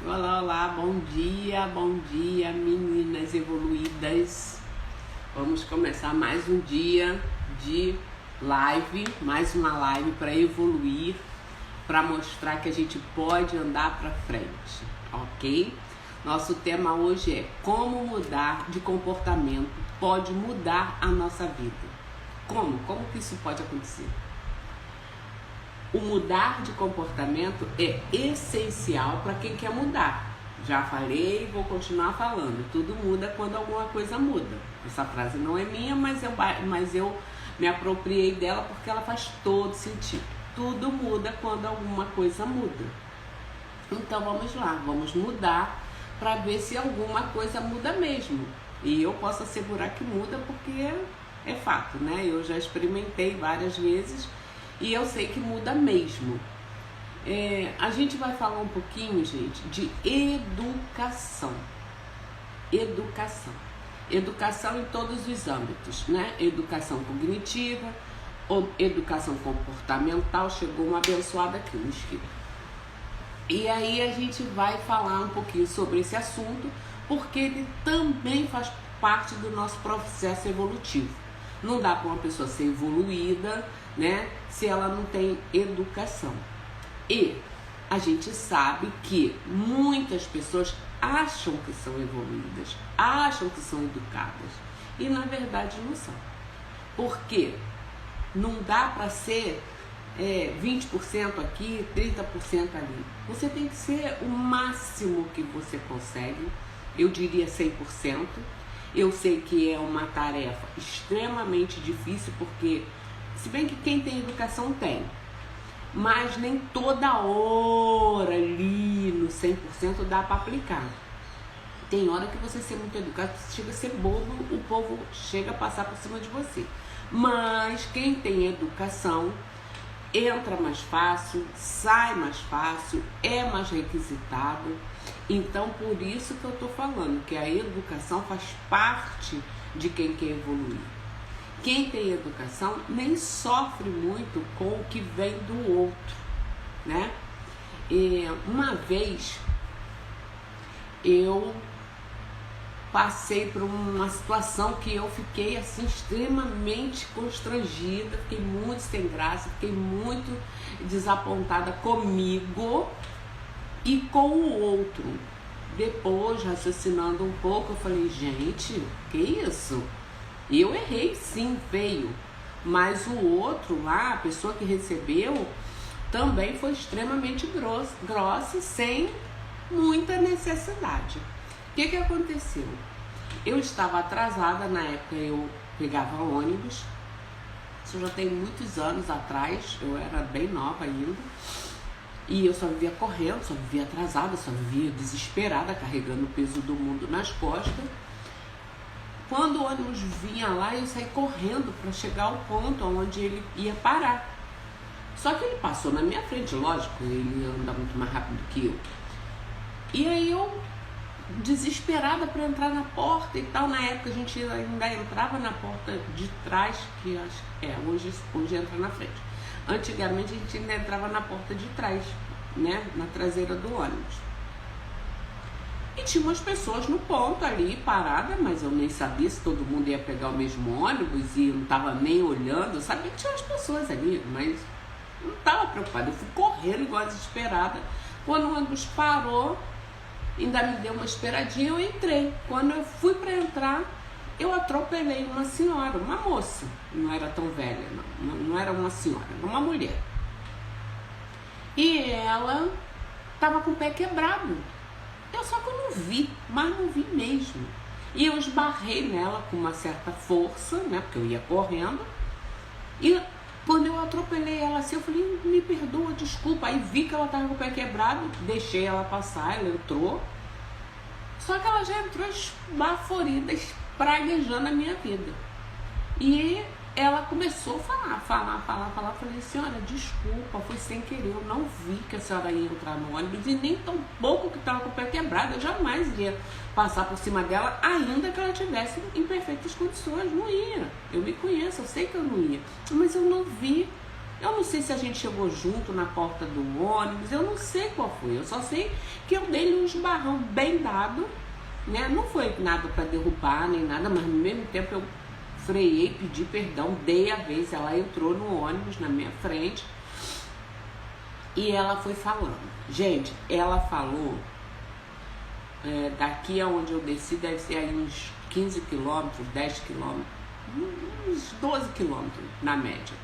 Olá, olá, bom dia, meninas evoluídas. Vamos começar mais um dia de live, mais uma live para evoluir, para mostrar que a gente pode andar para frente, ok? Nosso tema hoje é como mudar de comportamento pode mudar a nossa vida. Como? Como que isso pode acontecer? O mudar de comportamento é essencial para quem quer mudar. Já falei e vou continuar falando. Tudo muda quando alguma coisa muda. Essa frase não é minha, mas eu me apropriei dela porque ela faz todo sentido. Tudo muda quando alguma coisa muda. Então vamos lá, vamos mudar para ver se alguma coisa muda mesmo. E eu posso assegurar que muda porque é fato, né? Eu já experimentei várias vezes e eu sei que muda mesmo. A gente vai falar um pouquinho, gente, de educação. Educação em todos os âmbitos, né? Educação cognitiva, educação comportamental. Chegou uma abençoada aqui, um mosquito. E aí a gente vai falar um pouquinho sobre esse assunto, porque ele também faz parte do nosso processo evolutivo. Não dá para uma pessoa ser evoluída, né, se ela não tem educação. E a gente sabe que muitas pessoas acham que são evoluídas, acham que são educadas, e na verdade não são. Porque não dá para ser 20% aqui, 30% ali. Você tem que ser o máximo que você consegue, eu diria 100%. Eu sei que é uma tarefa extremamente difícil, porque, se bem que quem tem educação tem, mas nem toda hora ali no 100% dá para aplicar. Tem hora que você ser muito educado, você chega a ser bobo, o povo chega a passar por cima de você. Mas quem tem educação entra mais fácil, sai mais fácil, é mais requisitado. Então, por isso que eu estou falando que a educação faz parte de quem quer evoluir. Quem tem educação nem sofre muito com o que vem do outro, né? Uma vez eu passei por uma situação que eu fiquei assim extremamente constrangida, fiquei muito sem graça, fiquei muito desapontada comigo e com o outro. Depois, raciocinando um pouco, eu falei, gente, que isso? Eu errei sim, feio, mas o outro lá, a pessoa que recebeu, também foi extremamente grossa, sem muita necessidade. O que aconteceu? Eu estava atrasada, na época eu pegava ônibus, isso já tem muitos anos atrás, eu era bem nova ainda, e eu só vivia correndo, só vivia atrasada, só vivia desesperada, carregando o peso do mundo nas costas. Quando o ônibus vinha lá, eu saí correndo para chegar ao ponto onde ele ia parar. Só que ele passou na minha frente, lógico, ele anda muito mais rápido que eu. E aí eu, desesperada para entrar na porta e tal, na época a gente ainda entrava na porta de trás, que acho hoje entra na frente. Antigamente a gente ainda entrava na porta de trás, né, na traseira do ônibus. E tinha umas pessoas no ponto ali, parada, mas eu nem sabia se todo mundo ia pegar o mesmo ônibus e não estava nem olhando. Eu sabia que tinha umas pessoas ali, mas não estava preocupada. Eu fui correndo igual desesperada. Quando o ônibus parou, ainda me deu uma esperadinha, eu entrei. Quando eu fui para entrar, eu atropelei uma senhora, uma moça. Não era tão velha, não era uma senhora, era uma mulher. E ela estava com o pé quebrado. Só que eu não vi, mas não vi mesmo. E eu esbarrei nela com uma certa força, né, porque eu ia correndo. E quando eu atropelei ela assim, eu falei, me perdoa, desculpa. Aí vi que ela estava com o pé quebrado, deixei ela passar, ela entrou. Só que ela já entrou esbaforida, espraguejando a minha vida. E ela começou a falar. Falei, senhora, desculpa, foi sem querer, eu não vi que a senhora ia entrar no ônibus e nem tão pouco que estava com o pé quebrado, eu jamais iria passar por cima dela, ainda que ela estivesse em perfeitas condições, não ia. Eu me conheço, eu sei que eu não ia, mas eu não vi. Eu não sei se a gente chegou junto na porta do ônibus, eu não sei qual foi. Eu só sei que eu dei-lhe um esbarrão bem dado, né? Não foi nada para derrubar nem nada, mas ao mesmo tempo eu freiei, pedi perdão, dei a vez. Ela entrou no ônibus na minha frente e ela foi falando. Gente, ela falou, daqui aonde eu desci deve ser aí uns 15 quilômetros, 10 quilômetros, uns 12 quilômetros na média.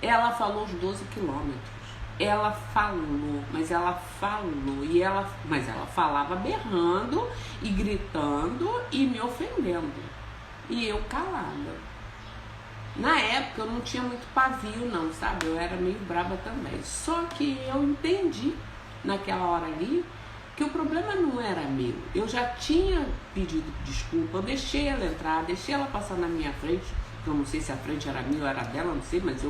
Ela falou os 12 quilômetros. Ela falou, mas ela falava berrando e gritando e me ofendendo. E eu calada. Na época eu não tinha muito pavio não, sabe? Eu era meio brava também. Só que eu entendi naquela hora ali que o problema não era meu. Eu já tinha pedido desculpa, eu deixei ela entrar, deixei ela passar na minha frente. Eu não sei se a frente era minha ou era dela, não sei, mas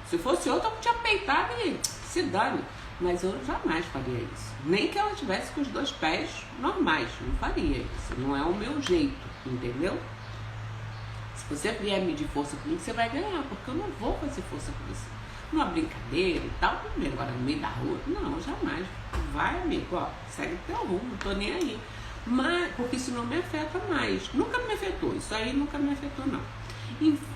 se fosse outra, eu tinha peitado e se dane. Mas eu jamais faria isso. Nem que ela tivesse com os 2 pés normais. Não faria isso. Não é o meu jeito, entendeu? Se você vier medir força comigo, você vai ganhar. Porque eu não vou fazer força com você. Numa brincadeira e tal. Primeiro, agora no meio da rua. Não, jamais. Vai, amigo. Ó, segue o teu rumo. Não tô nem aí. Mas, porque isso não me afeta mais. Nunca me afetou. Isso aí nunca me afetou, não.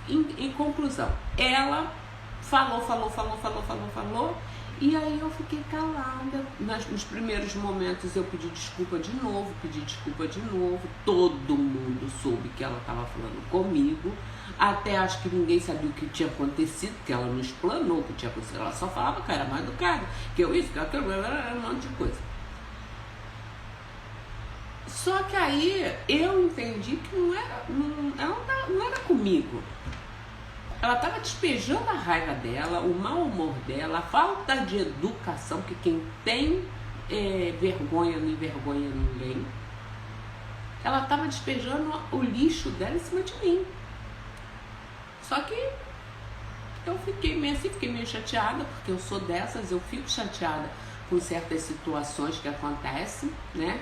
Em conclusão, ela falou, e aí eu fiquei calada. Nos primeiros momentos eu pedi desculpa de novo, todo mundo soube que ela estava falando comigo, até acho que ninguém sabia o que tinha acontecido, porque ela não explanou o que tinha acontecido, ela só falava que era mal educada, que eu isso, que aquilo, um monte de coisa. Só que aí eu entendi que ela não era comigo. Ela estava despejando a raiva dela, o mau humor dela, a falta de educação, que quem tem vergonha não envergonha ninguém. Ela estava despejando o lixo dela em cima de mim. Só que eu fiquei meio chateada, porque eu sou dessas, eu fico chateada com certas situações que acontecem, né?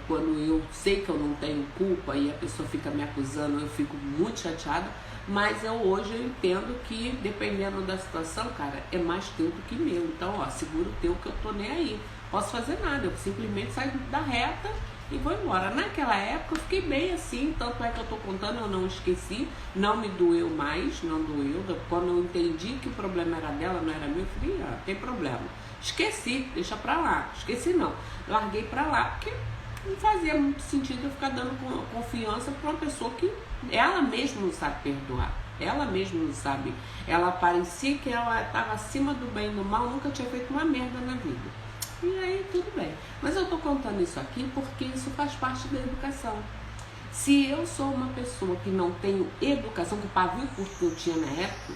Quando eu sei que eu não tenho culpa e a pessoa fica me acusando, eu fico muito chateada. Mas hoje eu entendo que, dependendo da situação, cara, é mais teu do que meu. Então, ó, segura o teu que eu tô nem aí. Posso fazer nada, eu simplesmente saio da reta e vou embora. Naquela época eu fiquei bem assim, tanto é que eu tô contando, eu não esqueci, não me doeu mais, não doeu. Quando eu entendi que o problema era dela, não era meu, eu falei, tem problema. Esqueci, deixa pra lá. Esqueci não, larguei pra lá, porque não fazia muito sentido eu ficar dando confiança pra uma pessoa que ela mesma não sabe perdoar. Ela mesma não sabe. Ela parecia que ela estava acima do bem e do mal, nunca tinha feito uma merda na vida. E aí tudo bem. Mas eu tô contando isso aqui porque isso faz parte da educação. Se eu sou uma pessoa que não tenho educação, que o pavio curto que eu tinha na época,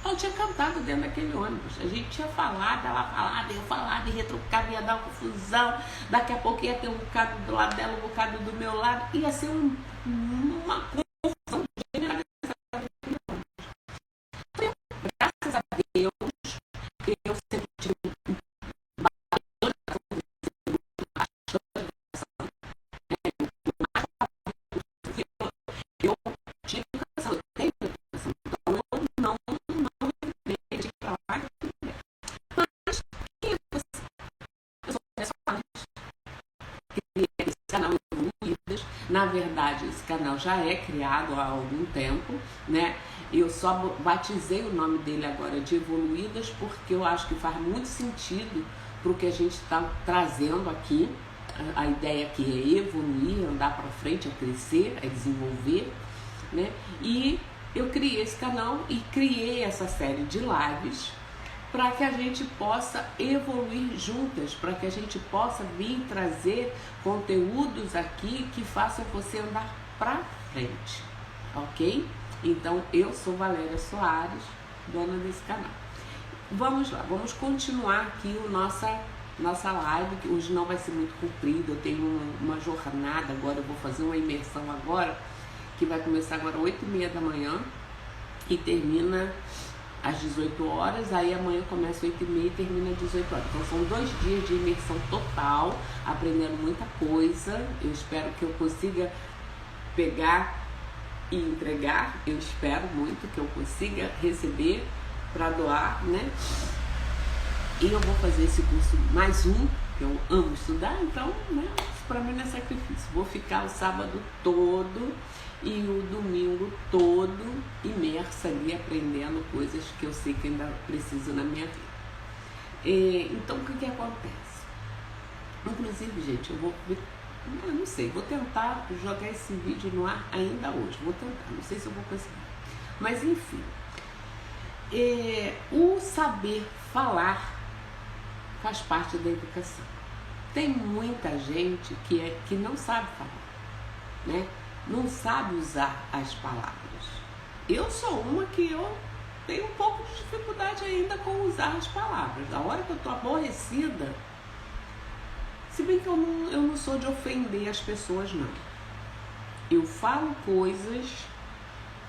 eu tinha cantado dentro daquele ônibus. A gente tinha falado, ela falava, eu falava, e retrucava, ia dar uma confusão. Daqui a pouco ia ter um bocado do lado dela, um bocado do meu lado. Ia ser uma confusão generalizada. Graças a Deus, eu sempre tive educação, eu tenho educação. Então eu não deixei pra lá. Mas quem esse canal Evoluídas, na verdade esse canal já é criado há algum tempo, né? Eu só batizei o nome dele agora de Evoluídas porque eu acho que faz muito sentido para o que a gente está trazendo aqui. A ideia aqui é evoluir, andar para frente, é crescer, é desenvolver, né? E eu criei esse canal e criei essa série de lives para que a gente possa evoluir juntas, para que a gente possa vir trazer conteúdos aqui que façam você andar para frente, ok? Então, eu sou Valéria Soares, dona desse canal. Vamos lá, vamos continuar aqui nossa live, que hoje não vai ser muito comprida, eu tenho uma jornada agora, eu vou fazer uma imersão agora, que vai começar agora às 8h30 da manhã e termina às 18 horas, aí amanhã começa às 8h30 e termina às 18 horas. Então são 2 dias de imersão total, aprendendo muita coisa. Eu espero que eu consiga pegar e entregar. Eu espero muito que eu consiga receber para doar, né? E eu vou fazer esse curso mais um, que eu amo estudar, então, né, para mim não é sacrifício. Vou ficar o sábado todo e o domingo todo imersa ali aprendendo coisas que eu sei que ainda preciso na minha vida. Então, o que acontece? Inclusive, gente, eu não sei, vou tentar jogar esse vídeo no ar ainda hoje. Vou tentar, não sei se eu vou conseguir. Mas, enfim, o saber falar faz parte da educação. Tem muita gente que não sabe falar, né? Não sabe usar as palavras. Eu sou uma que eu tenho um pouco de dificuldade ainda com usar as palavras. Na hora que eu estou aborrecida, se bem que eu não sou de ofender as pessoas, não. Eu falo coisas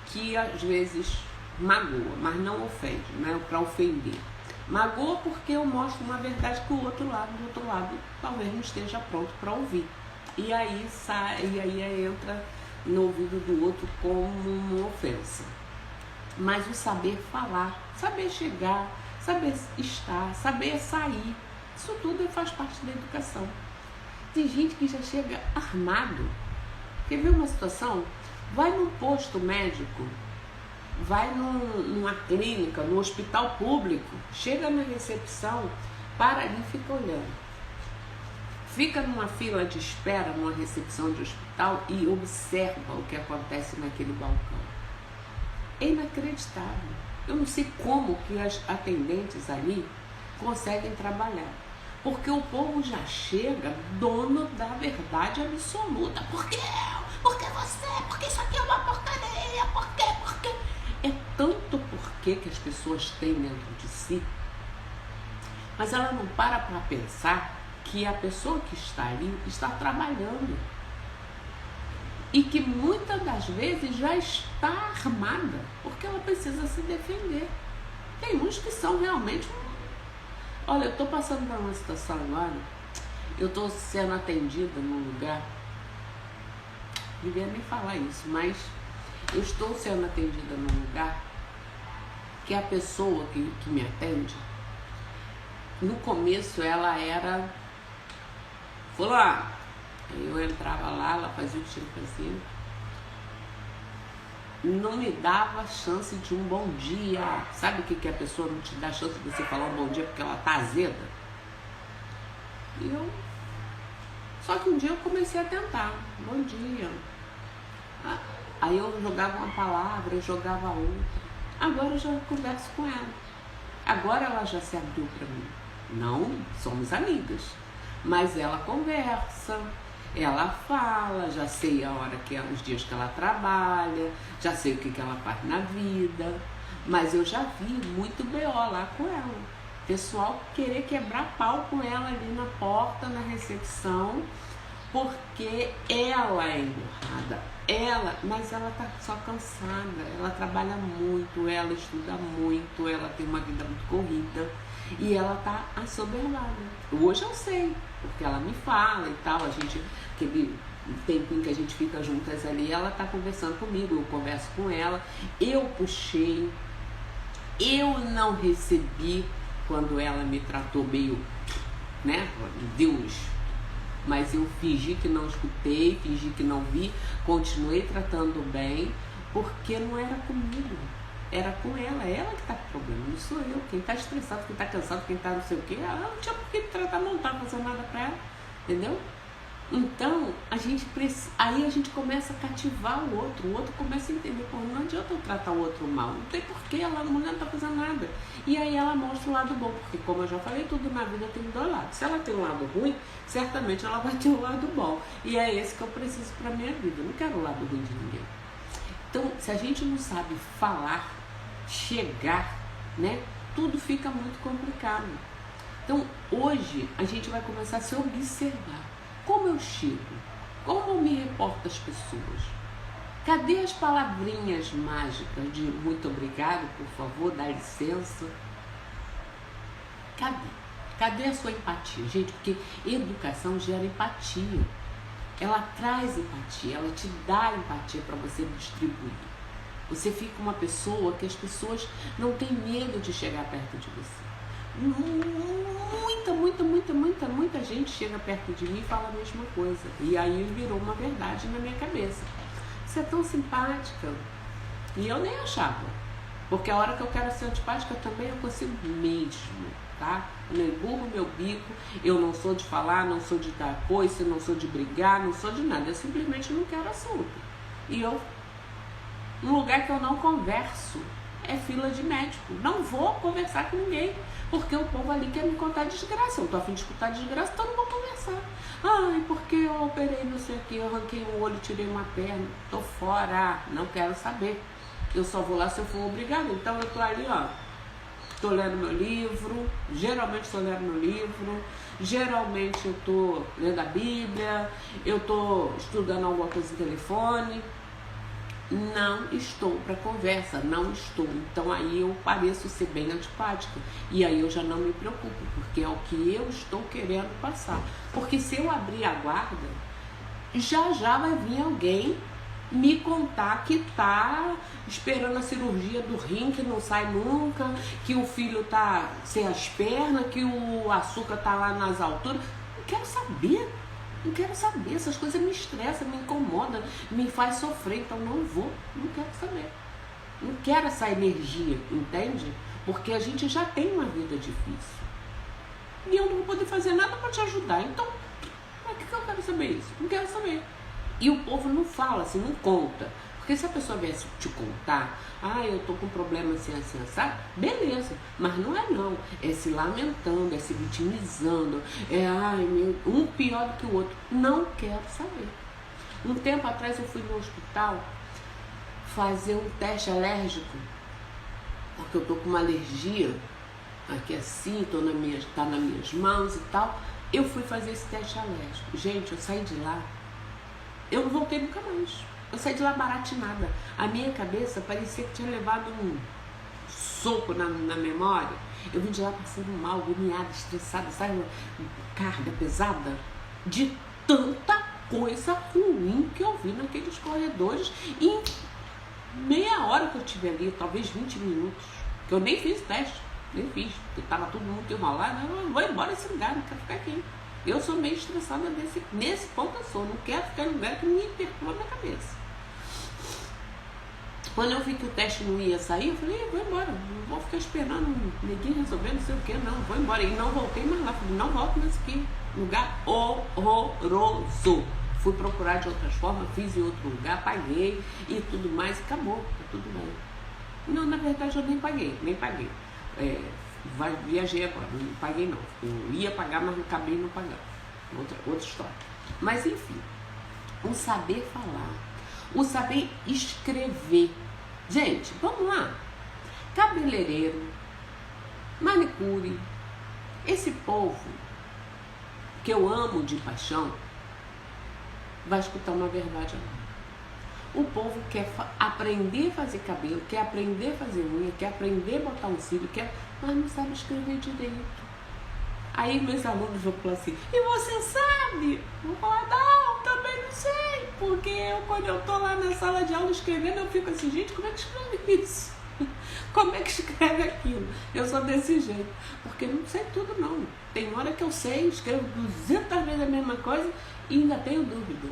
que às vezes magoa, mas não ofende, não é para ofender. Magoa porque eu mostro uma verdade que do outro lado talvez não esteja pronto para ouvir. E aí entra no ouvido do outro como uma ofensa. Mas o saber falar, saber chegar, saber estar, saber sair, isso tudo faz parte da educação. Tem gente que já chega armado. Quer ver uma situação? Vai num posto médico, vai numa clínica, no hospital público, chega na recepção, para ali e fica olhando. Fica numa fila de espera, numa recepção de hospital e observa o que acontece naquele balcão. É inacreditável. Eu não sei como que as atendentes ali conseguem trabalhar. Porque o povo já chega dono da verdade absoluta. Por quê? Porque você? Porque isso aqui é uma porcaria? Por quê? É tanto porquê que as pessoas têm dentro de si, mas ela não para pensar que a pessoa que está ali está trabalhando e que muitas das vezes já está armada, porque ela precisa se defender. Tem uns que são realmente... Olha, eu estou passando por uma situação agora, eu estou sendo atendida num lugar, devia nem falar isso, mas eu estou sendo atendida num lugar que a pessoa que me atende, no começo ela era fulano. Eu entrava lá, ela fazia o tiro, não me dava chance de um bom dia. Sabe o que a pessoa não te dá chance de você falar um bom dia porque ela tá azeda? Só que um dia eu comecei a tentar, bom dia. Aí eu jogava uma palavra, eu jogava outra. Agora eu já converso com ela. Agora ela já se abriu para mim. Não somos amigas, mas ela conversa, ela fala, já sei a hora os dias que ela trabalha, já sei o que ela faz na vida. Mas eu já vi muito BO lá com ela. Pessoal querer quebrar pau com ela ali na porta, na recepção, porque ela é emburrada. Mas ela tá só cansada, ela trabalha muito, ela estuda muito, ela tem uma vida muito corrida e ela tá assoberbada. Hoje eu sei, porque ela me fala e tal, aquele tempinho que a gente fica juntas ali, ela tá conversando comigo, eu converso com ela, eu puxei, eu não recebi quando ela me tratou meio, né, Deus. Mas eu fingi que não escutei, fingi que não vi, continuei tratando bem, porque não era comigo, era com ela que tá com problema, não sou eu. Quem tá estressado, quem tá cansado, quem tá não sei o quê, ela não tinha por que me tratar, não tá fazendo nada pra ela, entendeu? Então, aí a gente começa a cativar o outro começa a entender, pô, não adianta eu tratar o outro mal, não tem porquê, a mulher não tá fazendo nada. E aí ela mostra o lado bom, porque como eu já falei, tudo na vida tem dois lados. Se ela tem um lado ruim, certamente ela vai ter um lado bom. E é esse que eu preciso pra minha vida, eu não quero o lado ruim de ninguém. Então, se a gente não sabe falar, chegar, né, tudo fica muito complicado. Então, hoje, a gente vai começar a se observar. Como eu chego? Como eu me reporto às pessoas? Cadê as palavrinhas mágicas de muito obrigado, por favor, dá licença? Cadê? Cadê a sua empatia? Gente, porque educação gera empatia. ela traz empatia, ela te dá empatia para você distribuir. Você fica uma pessoa que as pessoas não têm medo de chegar perto de você. Muita gente chega perto de mim e fala a mesma coisa. E aí virou uma verdade na minha cabeça. Você é tão simpática. E eu nem achava. Porque a hora que eu quero ser antipática também eu consigo mesmo, tá? Eu não empurro meu bico, eu não sou de falar, não sou de dar coisa, não sou de brigar, não sou de nada. Eu simplesmente não quero assunto. E um lugar que eu não converso é fila de médico. Não vou conversar com ninguém, porque o povo ali quer me contar desgraça. Eu tô a fim de escutar desgraça, então não vou conversar. Ai, porque eu operei não sei o que, eu arranquei um olho, tirei uma perna. Tô fora, não quero saber. Eu só vou lá se eu for obrigada. Então eu tô ali, ó. Tô lendo meu livro, geralmente estou lendo meu livro, geralmente eu tô lendo a Bíblia, eu tô estudando alguma coisa no telefone. Não estou para conversa, não estou. Então aí eu pareço ser bem antipática. E aí eu já não me preocupo, porque é o que eu estou querendo passar. Porque se eu abrir a guarda, já vai vir alguém me contar que tá esperando a cirurgia do rim, que não sai nunca, que o filho tá sem as pernas, que o açúcar tá lá nas alturas. Não quero saber. Não quero saber, essas coisas me estressam, me incomodam, me faz sofrer, então não quero saber. Não quero essa energia, entende? Porque a gente já tem uma vida difícil. E eu não vou poder fazer nada para te ajudar, então, para que eu quero saber isso? Não quero saber. E o povo não fala, assim, não conta. Porque se a pessoa viesse te contar, eu tô com problema assim, sabe? Beleza, mas não é não. É se lamentando, é se vitimizando, um pior do que o outro. Não quero saber. Um tempo atrás eu fui no hospital fazer um teste alérgico, porque eu tô com uma alergia aqui assim, tá nas minhas mãos e tal. Eu fui fazer esse teste alérgico. Gente, eu saí de lá, eu não voltei nunca mais. Eu saí de lá baratinada. A minha cabeça parecia que tinha levado um soco na memória. Eu vim de lá passando mal, agoniada, estressada, sabe? Carga pesada de tanta coisa ruim que eu vi naqueles corredores. E em meia hora que eu tive ali, talvez 20 minutos, que eu nem fiz teste, nem fiz, porque estava todo mundo enrolado. Eu vou embora desse lugar, não quero ficar aqui. Eu sou meio estressada nesse ponto eu sou. Não quero ficar em lugar que me perturba a minha cabeça. Quando eu vi que o teste não ia sair, eu falei, vou embora. Não vou ficar esperando ninguém resolver, não sei o que, não. Vou embora. E não voltei mais lá. Falei, não volto mais aqui. Lugar horroroso. Fui procurar de outras formas, fiz em outro lugar, paguei e tudo mais. Acabou, tá tudo bem. Não, na verdade eu nem paguei. Viajei agora, não paguei não. Eu ia pagar, mas acabei não pagando. Outra história. Mas enfim, o saber falar, o saber escrever. Gente, vamos lá. Cabeleireiro, manicure, esse povo que eu amo de paixão, vai escutar uma verdade agora. O povo quer aprender a fazer cabelo, quer aprender a fazer unha, quer aprender a botar um cílio, mas não sabe escrever direito. Aí meus alunos vão falar assim, e você sabe? Eu vou falar, não, também não sei. Porque quando eu tô lá na sala de aula escrevendo, eu fico assim, gente, como é que escreve isso? Como é que escreve aquilo? Eu sou desse jeito. Porque não sei tudo não. Tem hora que eu sei, escrevo 200 vezes a mesma coisa e ainda tenho dúvida.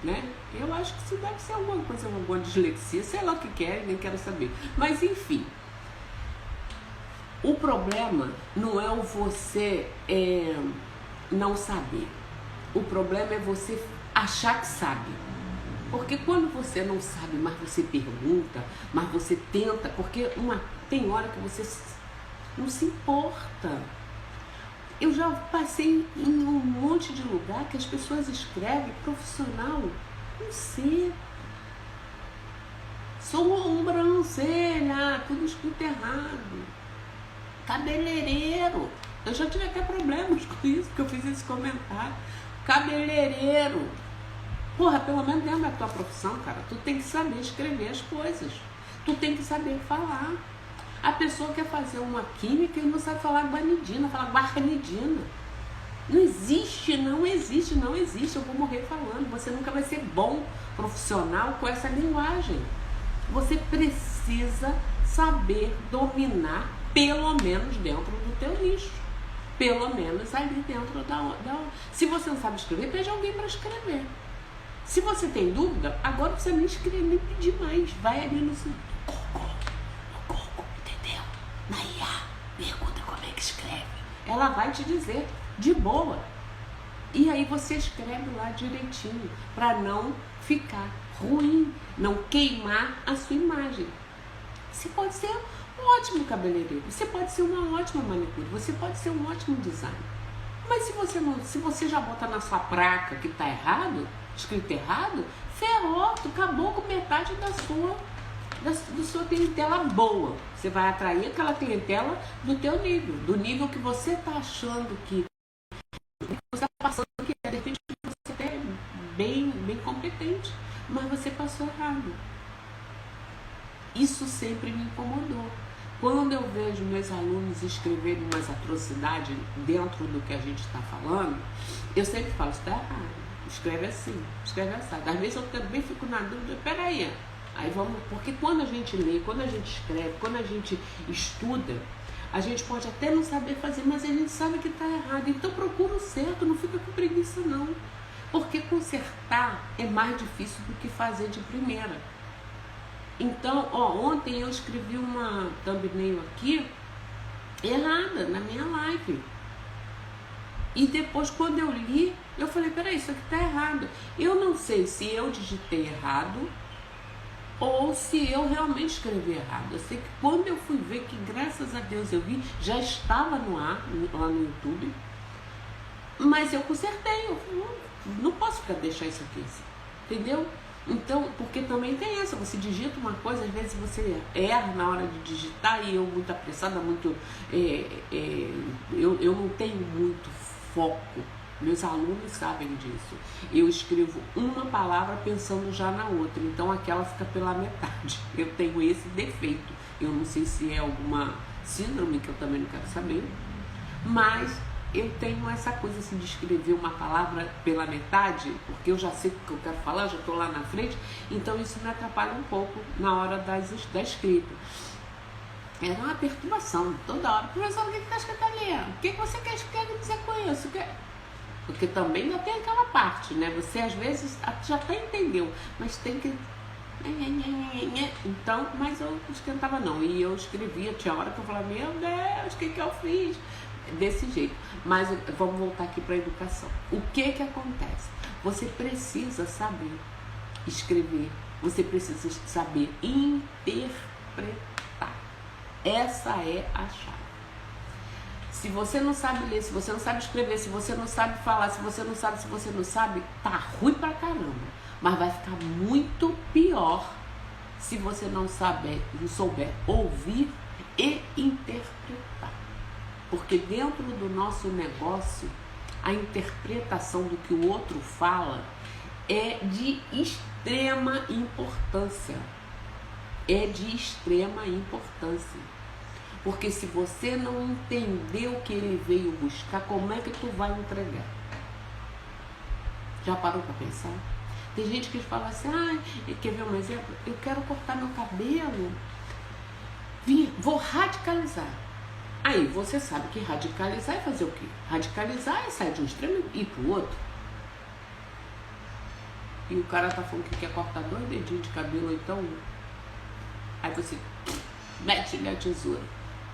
Né? Eu acho que isso deve ser alguma coisa, alguma dislexia, sei lá o que quer, nem quero saber. Mas enfim, o problema não é o você não saber. O problema é você achar que sabe. Porque quando você não sabe, mas você pergunta, mas você tenta, porque tem hora que você não se importa. Eu já passei em um monte de lugar que as pessoas escrevem profissional com C. Sobrancelha, tudo escrito errado. Cabeleireiro. Eu já tive até problemas com isso, porque eu fiz esse comentário. Cabeleireiro. Porra, pelo menos dentro da tua profissão, cara, tu tem que saber escrever as coisas. Tu tem que saber falar. A pessoa quer fazer uma química e não sabe falar guanidina, fala guarnidina. Não existe, não existe, não existe. Eu vou morrer falando. Você nunca vai ser bom profissional com essa linguagem. Você precisa saber dominar, pelo menos dentro do teu nicho. Pelo menos ali dentro da... Se você não sabe escrever, pede alguém para escrever. Se você tem dúvida, agora você nem escreve, nem pedir mais. Vai ali no Google, entendeu? Na IA, pergunta como é que escreve. Ela vai te dizer, de boa. E aí você escreve lá direitinho, para não ficar ruim, não queimar a sua imagem. Você pode ser um ótimo cabeleireiro, você pode ser uma ótima manicure, você pode ser um ótimo designer. Mas se você já bota na sua placa que está errado, escrito errado, ferrou, tu acabou com metade da sua clientela boa. Você vai atrair aquela clientela do teu nível, do nível que você está achando que você está passando, que de repente você é bem competente, mas você passou errado. Isso sempre me incomodou. Quando eu vejo meus alunos escreverem umas atrocidades dentro do que a gente está falando, eu sempre falo, isso está errado. Escreve assim, escreve assim. Às vezes eu também fico na dúvida, peraí. Aí vamos, porque quando a gente lê, quando a gente escreve, quando a gente estuda, a gente pode até não saber fazer, mas a gente sabe que está errado. Então procura o certo, não fica com preguiça não. Porque consertar é mais difícil do que fazer de primeira. Então, ontem eu escrevi uma thumbnail aqui errada na minha live. E depois, quando eu li, eu falei, peraí, isso aqui tá errado. Eu não sei se eu digitei errado ou se eu realmente escrevi errado. Eu sei que quando eu fui ver, que graças a Deus eu vi, já estava no ar, lá no YouTube, mas eu consertei. Eu falei, não posso deixar isso aqui, entendeu? Então, porque também tem essa, você digita uma coisa, às vezes você erra na hora de digitar, e eu muito apressada, muito, eu não tenho muito foco, meus alunos sabem disso. Eu escrevo uma palavra pensando já na outra, então aquela fica pela metade. Eu tenho esse defeito, eu não sei se é alguma síndrome, que eu também não quero saber, mas eu tenho essa coisa assim de escrever uma palavra pela metade, porque eu já sei o que eu quero falar, já estou lá na frente, então isso me atrapalha um pouco na hora da escrita. Era uma perturbação toda hora. Professor, o que está escrito ali? O que você quer dizer com isso? Porque também ainda tem aquela parte, né? Você às vezes já até entendeu, mas tem que... Então, mas eu esquentava não, e eu escrevia, tinha hora que eu falava, meu Deus, o que eu fiz? Desse jeito. Mas vamos voltar aqui para a educação. O que acontece? Você precisa saber escrever, você precisa saber interpretar. Essa é a chave. Se você não sabe ler, se você não sabe escrever, se você não sabe falar, se você não sabe, tá ruim pra caramba. Mas vai ficar muito pior se você não souber ouvir e interpretar. Porque dentro do nosso negócio, a interpretação do que o outro fala é de extrema importância. É de extrema importância. Porque se você não entender o que ele veio buscar, como é que tu vai entregar? Já parou para pensar? Tem gente que fala assim, quer ver um exemplo? Eu quero cortar meu cabelo, vou radicalizar. Aí você sabe que radicalizar é fazer o quê? Radicalizar é sair de um extremo e ir pro outro. E o cara tá falando que quer cortar 2 dedinhos de cabelo, então... Aí você mete a tesoura.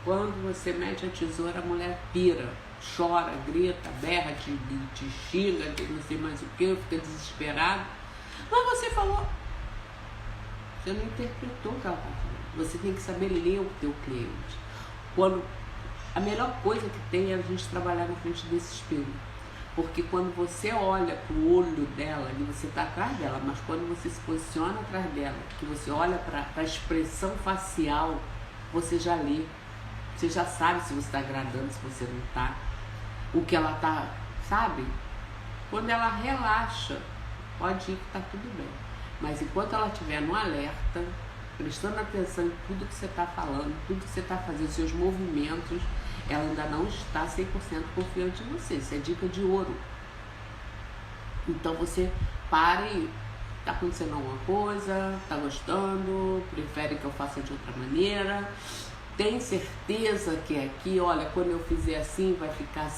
Quando você mete a tesoura, a mulher pira, chora, grita, berra, te xinga, não sei mais o que, fica desesperado. Mas você falou, você não interpretou o que ela está falando. Você tem que saber ler o teu cliente. A melhor coisa que tem é a gente trabalhar na frente desse espelho. Porque quando você olha para o olho dela, e você está atrás dela, mas quando você se posiciona atrás dela, que você olha para a expressão facial, você já lê. Você já sabe se você está agradando, se você não está. O que ela está, sabe? Quando ela relaxa, pode ir que está tudo bem. Mas enquanto ela estiver no alerta, prestando atenção em tudo que você está falando, tudo que você está fazendo, seus movimentos, ela ainda não está 100% confiante em você. Isso é dica de ouro. Então você pare, está acontecendo alguma coisa, está gostando, prefere que eu faça de outra maneira, tem certeza que é aqui, olha, quando eu fizer assim, vai ficar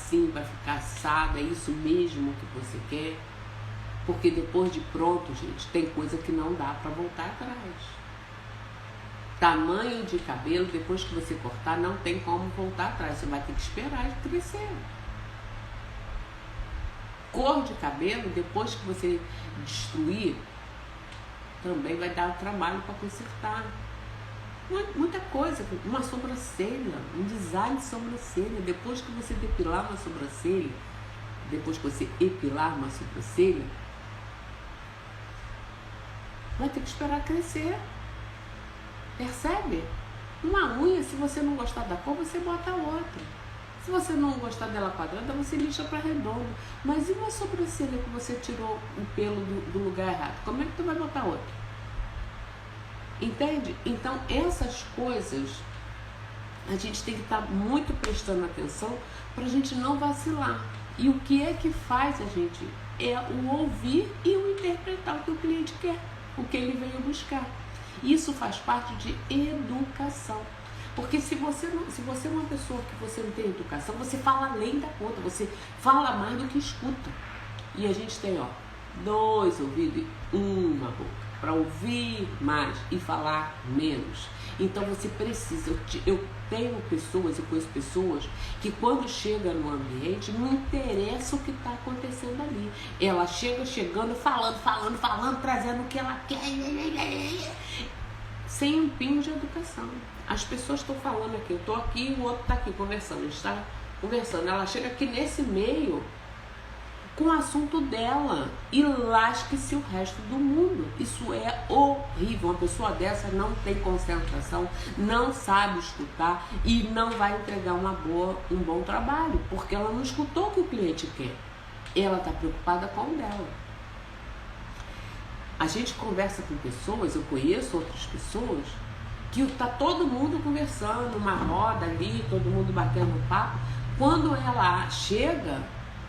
assado, é isso mesmo que você quer? Porque depois de pronto, gente, tem coisa que não dá para voltar atrás. Tamanho de cabelo, depois que você cortar, não tem como voltar atrás, você vai ter que esperar ele crescer. Cor de cabelo, depois que você destruir, também vai dar trabalho para consertar. Muita coisa, uma sobrancelha, um design de sobrancelha, depois que você depilar uma sobrancelha, depois que você epilar uma sobrancelha, vai ter que esperar crescer. Percebe? Uma unha, se você não gostar da cor, você bota outra. Se você não gostar dela quadrada, você lixa para redondo. Mas e uma sobrancelha que você tirou o pelo do lugar errado? Como é que tu vai botar outra? Entende? Então, essas coisas a gente tem que estar muito prestando atenção para a gente não vacilar. E o que é que faz a gente? É o ouvir e o interpretar o que o cliente quer, o que ele veio buscar. Isso faz parte de educação. Porque se você é uma pessoa que você não tem educação, você fala além da conta, você fala mais do que escuta. E a gente tem, 2 ouvidos e uma boca, para ouvir mais e falar menos. Então você precisa, eu conheço pessoas que quando chega no ambiente, não interessa o que está acontecendo ali. Ela chegando, falando, trazendo o que ela quer, sem um pingo de educação. As pessoas estão falando aqui, eu estou aqui, o outro está aqui conversando, a gente está conversando. Ela chega aqui nesse meio com o assunto dela e lasque-se o resto do mundo. Isso é horrível. Uma pessoa dessa não tem concentração, não sabe escutar e não vai entregar um bom trabalho, porque ela não escutou o que o cliente quer. Ela está preocupada com o dela. A gente conversa com pessoas, eu conheço outras pessoas, que está todo mundo conversando, uma roda ali, todo mundo batendo papo. Quando ela chega,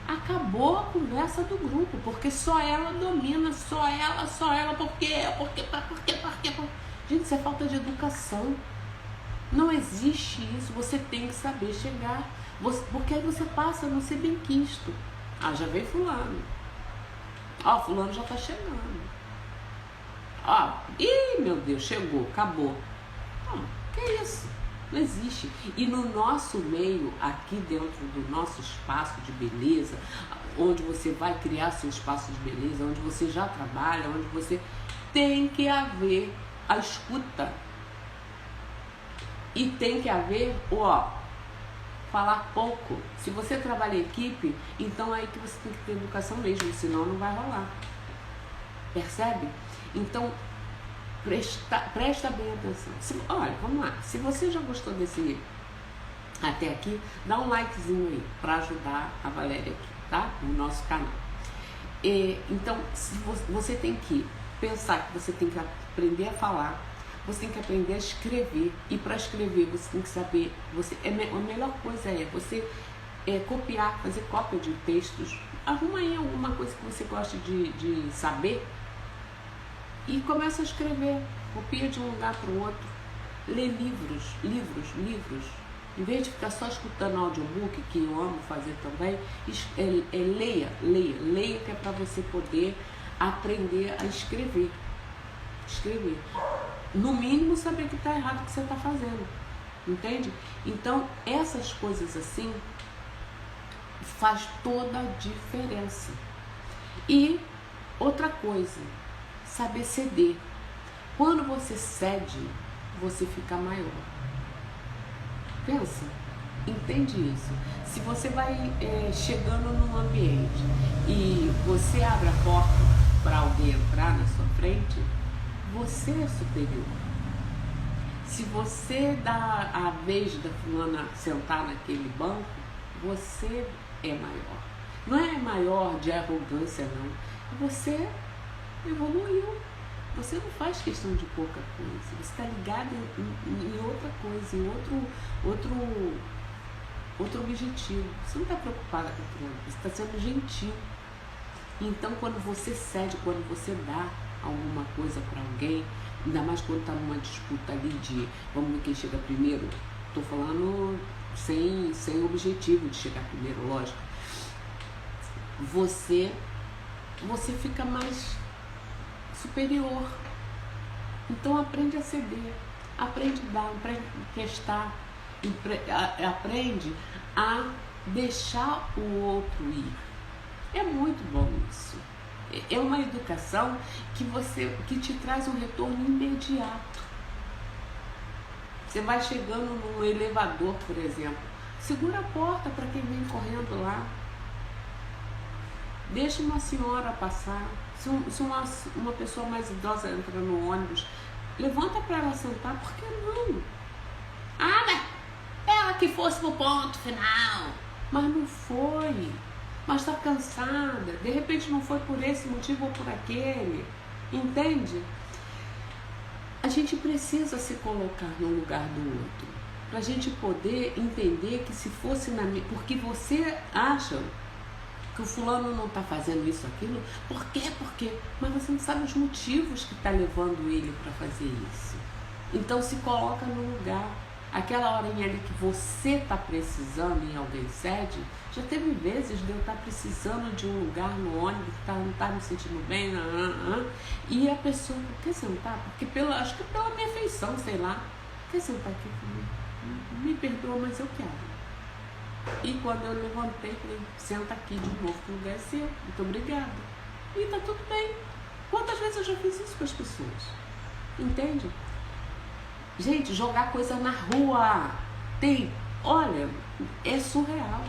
acabou a conversa do grupo, porque só ela domina, só ela, por quê? Gente, isso é falta de educação. Não existe isso, você tem que saber chegar, porque aí você passa a não ser bem quisto. Já veio fulano. Fulano já está chegando. Ih, meu Deus, chegou, acabou. Que isso? Não existe. E no nosso meio, aqui dentro do nosso espaço de beleza, onde você vai criar seu espaço de beleza, onde você já trabalha, onde você tem que haver a escuta. E tem que haver falar pouco. Se você trabalha em equipe, então é aí que você tem que ter educação mesmo, senão não vai rolar. Percebe? Então, presta bem atenção. Olha, vamos lá. Se você já gostou desse até aqui, dá um likezinho aí para ajudar a Valéria aqui, tá? No nosso canal. Então, você tem que pensar que você tem que aprender a falar, você tem que aprender a escrever. E para escrever, você tem que saber. A melhor coisa é você copiar, fazer cópia de textos. Arruma aí alguma coisa que você gosta de saber. E começa a escrever, copia de um lugar para o outro, lê livros. Em vez de ficar só escutando audiobook, que eu amo fazer também, leia, que é para você poder aprender a escrever. No mínimo, saber que está errado o que você está fazendo, entende? Então, essas coisas assim faz toda a diferença. E outra coisa, saber ceder. Quando você cede, você fica maior. Pensa, entende isso. Se você vai chegando num ambiente e você abre a porta para alguém entrar na sua frente, você é superior. Se você dá a vez da fulana sentar naquele banco, você é maior. Não é maior de arrogância, não. Você evoluiu. Você não faz questão de pouca coisa, você está ligado em outra coisa, em outro objetivo. Você não está preocupada com aquilo, você está sendo gentil. Então, quando você cede, quando você dá alguma coisa para alguém, ainda mais quando está numa disputa ali de vamos ver quem chega primeiro, estou falando sem objetivo de chegar primeiro, lógico, você fica mais superior. Então aprende a ceder, aprende a dar, aprende a prestar, aprende a deixar o outro ir. É muito bom isso. É uma educação que te traz um retorno imediato. Você vai chegando num elevador, por exemplo, segura a porta para quem vem correndo lá. Deixa uma senhora passar. Se uma pessoa mais idosa entra no ônibus, levanta para ela sentar, por que não? Ah, mas ela que fosse pro ponto final. Mas não foi. Mas está cansada. De repente não foi por esse motivo ou por aquele. Entende? A gente precisa se colocar no lugar do outro. Para a gente poder entender que se fosse na minha... Porque você acha que o fulano não está fazendo isso, aquilo. Por quê? Por quê? Mas você não sabe os motivos que está levando ele para fazer isso. Então se coloca no lugar. Aquela horinha ali que você está precisando e alguém cede, já teve vezes de eu estar precisando de um lugar no ônibus, não está me sentindo bem, e a pessoa, quer sentar? Porque acho que pela minha feição, sei lá, quer sentar aqui? Me perdoa, mas eu quero. E quando eu levantei, falei, senta aqui de novo, que o lugar é seu, muito obrigada. E tá tudo bem. Quantas vezes eu já fiz isso com as pessoas? Entende? Gente, jogar coisa na rua, olha, é surreal.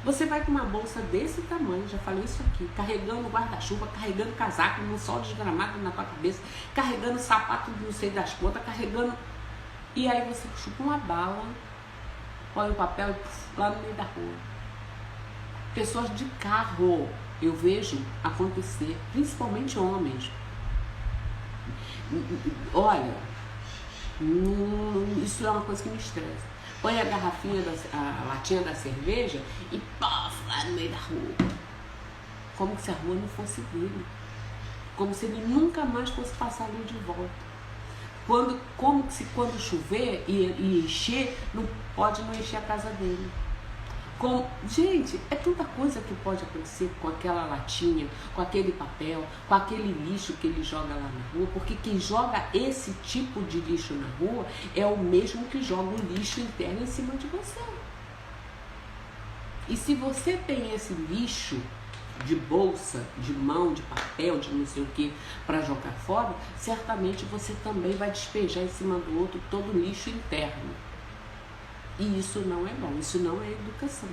Você vai com uma bolsa desse tamanho, já falei isso aqui, carregando guarda-chuva, carregando casaco no sol desgramado na tua cabeça, carregando sapato não sei das quantas, carregando... E aí você chupa uma bala, põe o papel e puf, lá no meio da rua. Pessoas de carro, eu vejo acontecer, principalmente homens. Olha... isso é uma coisa que me estressa. Põe a garrafinha, a latinha da cerveja e pof, lá no meio da rua. Como se a rua não fosse dele. Como se ele nunca mais fosse passar ali de volta. Como se quando chover e encher, não pode não encher a casa dele. Gente, é tanta coisa que pode acontecer com aquela latinha, com aquele papel, com aquele lixo que ele joga lá na rua, porque quem joga esse tipo de lixo na rua é o mesmo que joga o lixo interno em cima de você. E se você tem esse lixo de bolsa, de mão, de papel, de não sei o que, para jogar fora, certamente você também vai despejar em cima do outro todo o lixo interno. E isso não é bom, isso não é educação.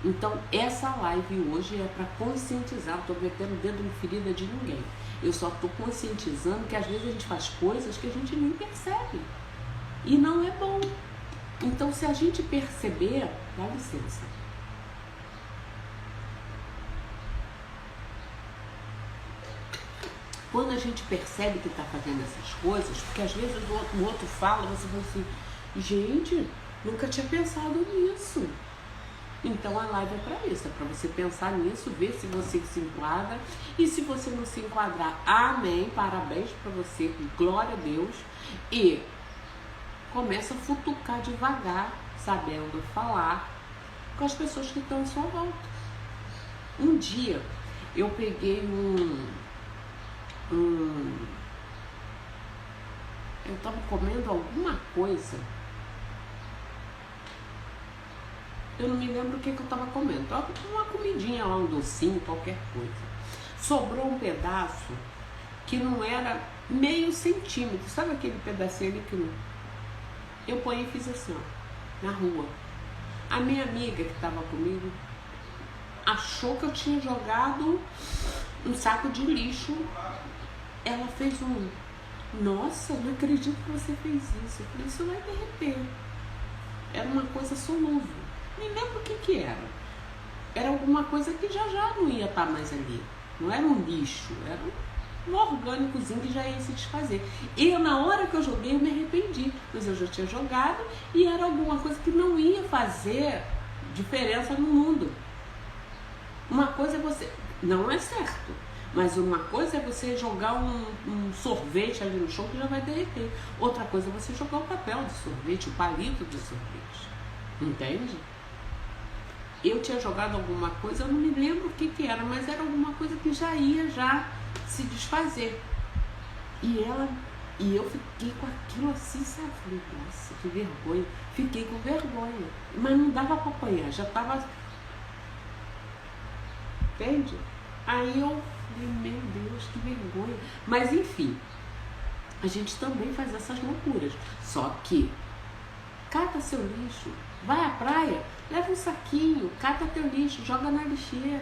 Então, essa live hoje é para conscientizar, não estou metendo o dedo em ferida de ninguém. Eu só estou conscientizando que às vezes a gente faz coisas que a gente nem percebe. E não é bom. Então, se a gente perceber, dá licença. Quando a gente percebe que está fazendo essas coisas, porque às vezes o outro fala, você fala assim, gente... Nunca tinha pensado nisso. Então a live é para isso, é para você pensar nisso, ver se você se enquadra. E se você não se enquadrar, amém, parabéns para você, glória a Deus. E começa a futucar devagar, sabendo falar com as pessoas que estão à sua volta. Um dia eu peguei eu estava comendo alguma coisa. Eu não me lembro o que eu estava comendo. Uma comidinha lá, um docinho, qualquer coisa. Sobrou um pedaço que não era meio centímetro. Sabe aquele pedacinho ali que não... Eu ponho e fiz assim, ó, na rua. A minha amiga que estava comigo achou que eu tinha jogado um saco de lixo. Ela fez nossa, não acredito que você fez isso. Eu falei, isso vai derreter. Era uma coisa solúvel. Nem lembro o que era. Era alguma coisa que já não ia estar mais ali. Não era um lixo, era um orgânicozinho que já ia se desfazer. Eu, na hora que eu joguei, eu me arrependi, mas eu já tinha jogado e era alguma coisa que não ia fazer diferença no mundo. Uma coisa é você, não é certo, mas uma coisa é você jogar um sorvete ali no chão que já vai derreter. Outra coisa é você jogar o papel de sorvete, o palito de sorvete. Entende? Eu tinha jogado alguma coisa, eu não me lembro o que era, mas era alguma coisa que já ia se desfazer. E eu fiquei com aquilo assim, sabe? Falei, nossa, que vergonha. Fiquei com vergonha. Mas não dava para apanhar, já tava. Entende? Aí eu falei, meu Deus, que vergonha. Mas enfim, a gente também faz essas loucuras. Só que cata seu lixo, vai à praia, leva um saquinho, cata teu lixo, joga na lixeira.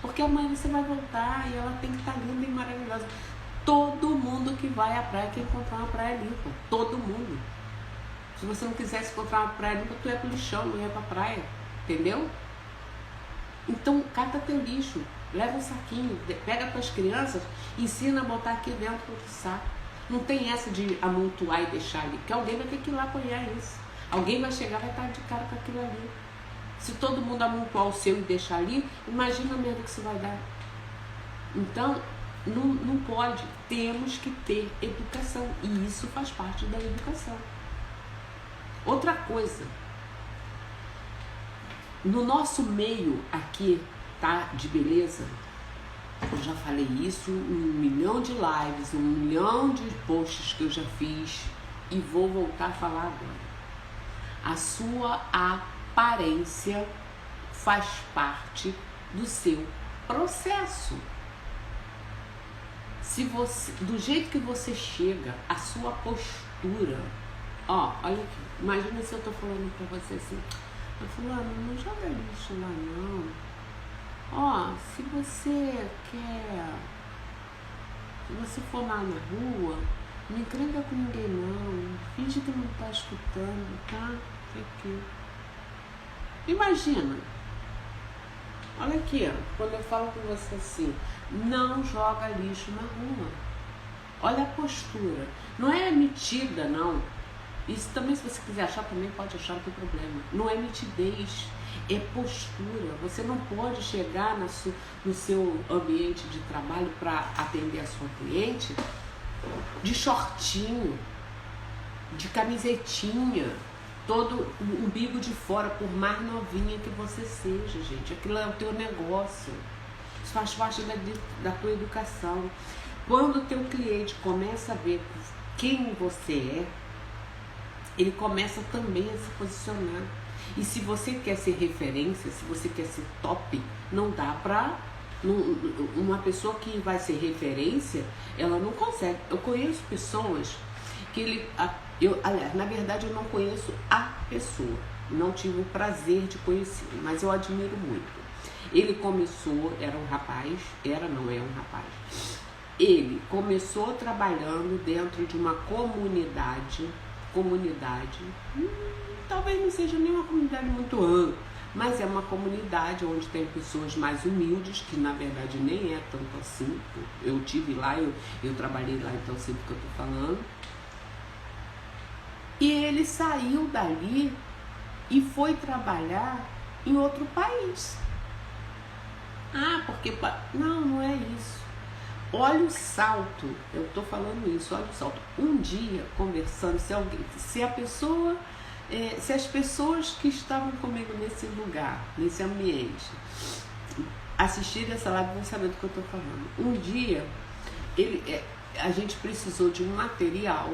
Porque amanhã você vai voltar e ela tem que estar linda e maravilhosa. Todo mundo que vai à praia quer encontrar uma praia limpa. Todo mundo. Se você não quisesse encontrar uma praia limpa, tu ia pro lixão, não ia pra praia. Entendeu? Então, cata teu lixo, leva um saquinho, pega tuas crianças, ensina a botar aqui dentro do saco. Não tem essa de amontoar e deixar ali, porque alguém vai ter que ir lá apoiar isso. Alguém vai chegar e vai estar de cara com aquilo ali. Se todo mundo amontoar o seu e deixar ali, imagina mesmo que isso vai dar. Então, não pode. Temos que ter educação. E isso faz parte da educação. Outra coisa. No nosso meio aqui, tá, de beleza, eu já falei isso em 1 milhão de lives, 1 milhão de posts que eu já fiz e vou voltar a falar agora. A sua aparência faz parte do seu processo. Se você, do jeito que você chega, a sua postura, ó, olha aqui, imagina se eu tô falando pra você assim, eu falo, não joga lixo lá não. Ó, se você for lá na rua, não encrenca com ninguém não, finge que não tá escutando, tá? Aqui. Imagina, olha aqui, ó, quando eu falo com você assim, não joga lixo na rua. Olha a postura, não é metida não. Isso também, se você quiser achar, também pode achar, não tem problema. Não é nitidez, é postura. Você não pode chegar no seu ambiente de trabalho para atender a sua cliente de shortinho, de camisetinha, todo o umbigo de fora, por mais novinha que você seja, gente. Aquilo é o teu negócio. Isso faz parte da tua educação. Quando o teu cliente começa a ver quem você é, ele começa também a se posicionar. E se você quer ser referência, se você quer ser top, não dá pra... uma pessoa que vai ser referência, ela não consegue. Eu conheço pessoas que aliás, na verdade eu não conheço a pessoa, não tive o prazer de conhecer, mas eu admiro muito. Ele começou, era um rapaz, não é um rapaz. Ele começou trabalhando dentro de uma comunidade, talvez não seja nem uma comunidade muito ampla, mas é uma comunidade onde tem pessoas mais humildes, que na verdade nem é tanto assim. Eu tive lá, eu trabalhei lá, então sei do que eu tô falando. E ele saiu dali e foi trabalhar em outro país. Porque... Não é isso. Olha o salto, eu tô falando isso, olha o salto. Um dia, conversando, se as pessoas que estavam comigo nesse lugar, nesse ambiente, assistirem essa live, vão saber do que eu tô falando. Um dia, a gente precisou de um material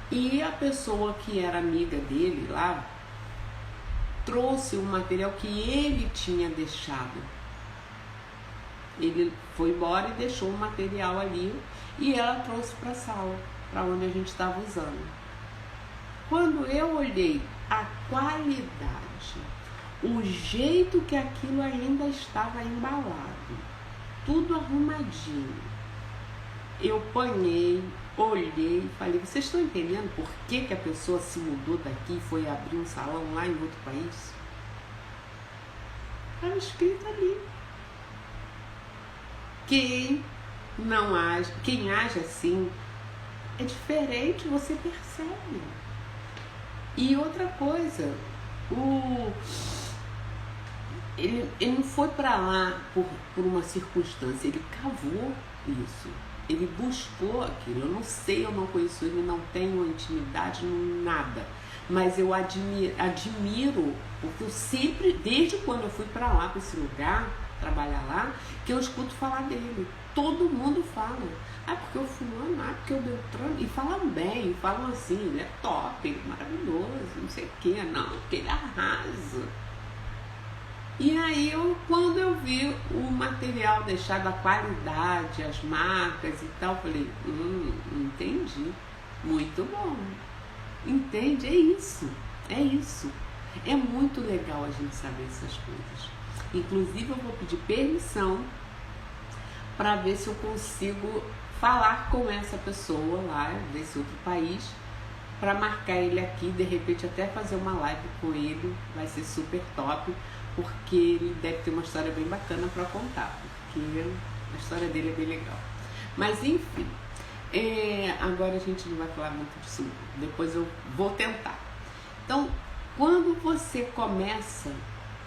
e a pessoa que era amiga dele lá, trouxe um material que ele tinha deixado. Ele foi embora e deixou o material ali e ela trouxe para a sala, para onde a gente estava usando. Quando eu olhei a qualidade, o jeito que aquilo ainda estava embalado, tudo arrumadinho, eu panhei, olhei e falei, vocês estão entendendo por que a pessoa se mudou daqui e foi abrir um salão lá em outro país? Estava escrito ali. Quem não age, quem age assim é diferente, você percebe. E outra coisa, ele não foi para lá por uma circunstância, ele cavou isso, ele buscou aquilo. Eu não sei, eu não conheço ele, não tenho intimidade, nada, mas eu admiro, porque eu sempre, desde quando eu fui para lá, para esse lugar, trabalhar lá, que eu escuto falar dele. Todo mundo fala, porque o fulano, porque o Beltrano, e falam bem, falam assim, ele é top, ele é maravilhoso, não sei o que, não, porque ele arrasa. E aí, quando eu vi o material deixado, a qualidade, as marcas e tal, falei, entendi, muito bom, entende? É isso, é isso. É muito legal a gente saber essas coisas. Inclusive, eu vou pedir permissão para ver se eu consigo falar com essa pessoa lá desse outro país, para marcar ele aqui, de repente até fazer uma live com ele, vai ser super top, porque ele deve ter uma história bem bacana para contar, porque a história dele é bem legal. Mas enfim, agora a gente não vai falar muito disso, depois eu vou tentar. Então, quando você começa,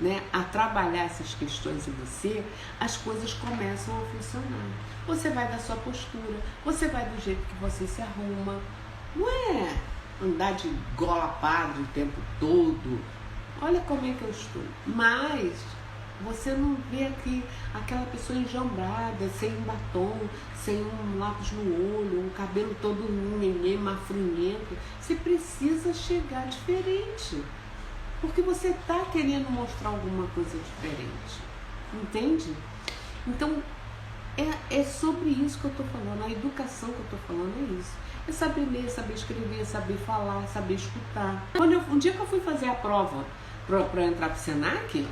né, a trabalhar essas questões em você, as coisas começam a funcionar. Você vai da sua postura, você vai do jeito que você se arruma. Não é andar de gola padre o tempo todo. Olha como é que eu estou. Mas você não vê aqui aquela pessoa enjambrada, sem um batom, sem um lápis no olho, um cabelo todo mafrinhento. Você precisa chegar diferente, porque você está querendo mostrar alguma coisa diferente, entende? Então, é sobre isso que eu estou falando, a educação que eu estou falando é isso. É saber ler, saber escrever, saber falar, saber escutar. Um dia que eu fui fazer a prova para entrar para o Senac,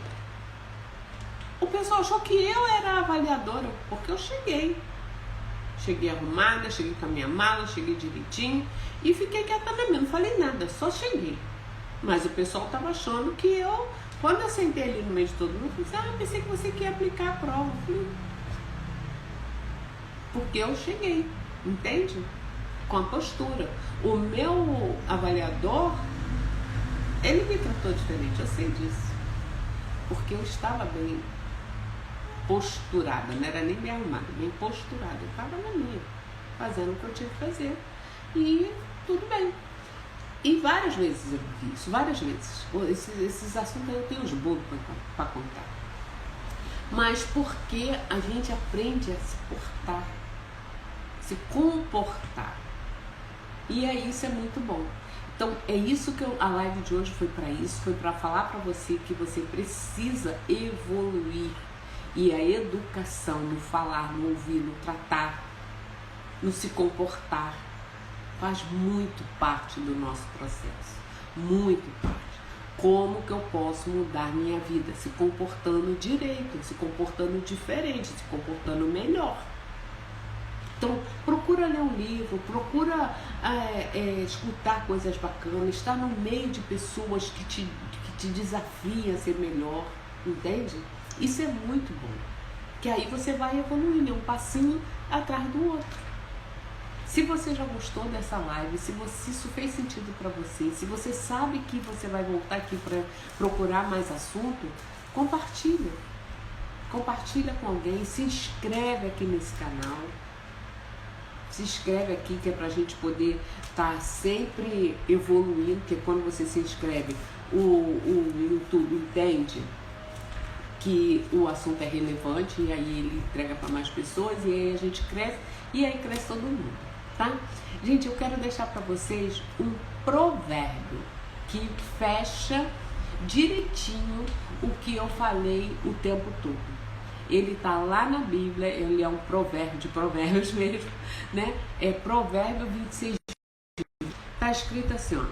o pessoal achou que eu era avaliadora, porque eu cheguei. Cheguei arrumada, cheguei com a minha mala, cheguei direitinho e fiquei quieta na minha, não falei nada, só cheguei. Mas o pessoal estava achando que eu, quando eu sentei ali no meio de todo mundo, eu falei, pensei que você queria aplicar a prova. Eu falei, porque eu cheguei, entende? Com a postura. O meu avaliador, ele me tratou diferente, eu sei disso. Porque eu estava bem posturada, não era nem bem arrumada, bem posturada. Eu estava na minha, fazendo o que eu tinha que fazer. E tudo bem. E várias vezes eu vi isso, várias vezes. Esses assuntos eu tenho os bolos para contar. Mas porque a gente aprende a se portar, se comportar. E aí isso é muito bom. Então é isso que a live de hoje foi para isso, foi para falar para você que você precisa evoluir. E a educação no falar, no ouvir, no tratar, no se comportar, faz muito parte do nosso processo, muito parte. Como que eu posso mudar minha vida? Se comportando direito, se comportando diferente, se comportando melhor. Então, procura ler um livro, procura escutar coisas bacanas, estar no meio de pessoas que te desafiam a ser melhor, entende? Isso é muito bom, que aí você vai evoluindo, um passinho atrás do outro. Se você já gostou dessa live, se isso fez sentido para você, se você sabe que você vai voltar aqui para procurar mais assunto, compartilha. Compartilha com alguém, se inscreve aqui nesse canal. Se inscreve aqui, que é para a gente poder estar sempre evoluindo, porque quando você se inscreve, o YouTube entende que o assunto é relevante e aí ele entrega para mais pessoas e aí a gente cresce e aí cresce todo mundo, tá? Gente, eu quero deixar para vocês um provérbio que fecha direitinho o que eu falei o tempo todo. Ele tá lá na Bíblia, ele é um provérbio de provérbios mesmo, né? É Provérbio 26, tá escrito assim, ó: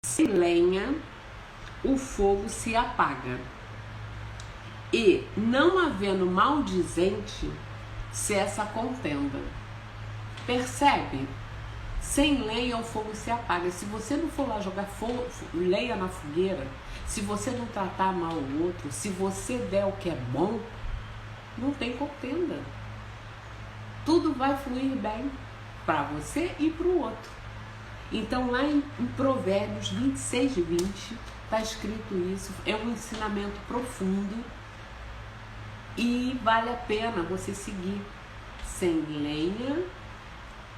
sem lenha o fogo se apaga, e não havendo maldizente cessa a contenda. Percebe? Sem lenha o fogo se apaga. Se você não for lá jogar lenha na fogueira, se você não tratar mal o outro, se você der o que é bom, não tem contenda. tudo vai fluir bem para você e para o outro. Então lá em Provérbios 26:20 está escrito isso, é um ensinamento profundo e vale a pena você seguir. Sem lenha,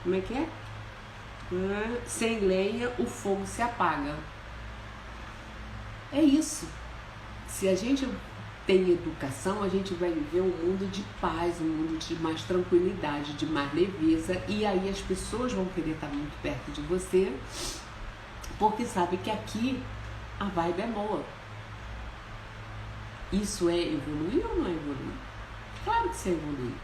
como é que é? Sem lenha o fogo se apaga. É isso. Se a gente tem educação, a gente vai viver um mundo de paz, um mundo de mais tranquilidade, de mais leveza, e aí as pessoas vão querer estar muito perto de você, porque sabe que aqui a vibe é boa. Isso é evoluir ou não é evoluir? Claro que isso é evoluir.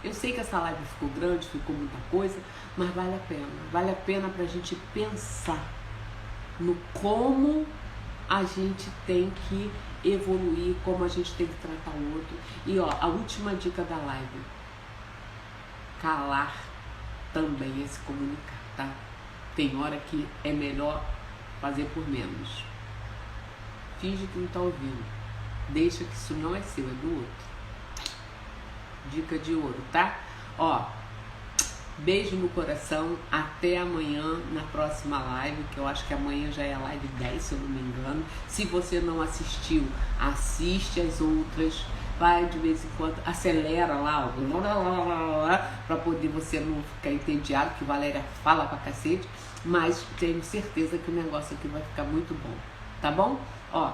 Eu sei que essa live ficou grande, ficou muita coisa, mas vale a pena. Vale a pena pra gente pensar no como a gente tem que evoluir, como a gente tem que tratar o outro. E ó, a última dica da live: calar também é se comunicar, tá? Tem hora que é melhor fazer por menos. Finge que não tá ouvindo. Deixa que isso não é seu, é do outro. Dica de ouro, tá? Ó, beijo no coração, até amanhã na próxima live, que eu acho que amanhã já é a live 10, se eu não me engano. Se você não assistiu, assiste as outras, vai de vez em quando, acelera lá, para poder você não ficar entediado, que Valéria fala pra cacete, mas tenho certeza que o negócio aqui vai ficar muito bom, tá bom? Ó,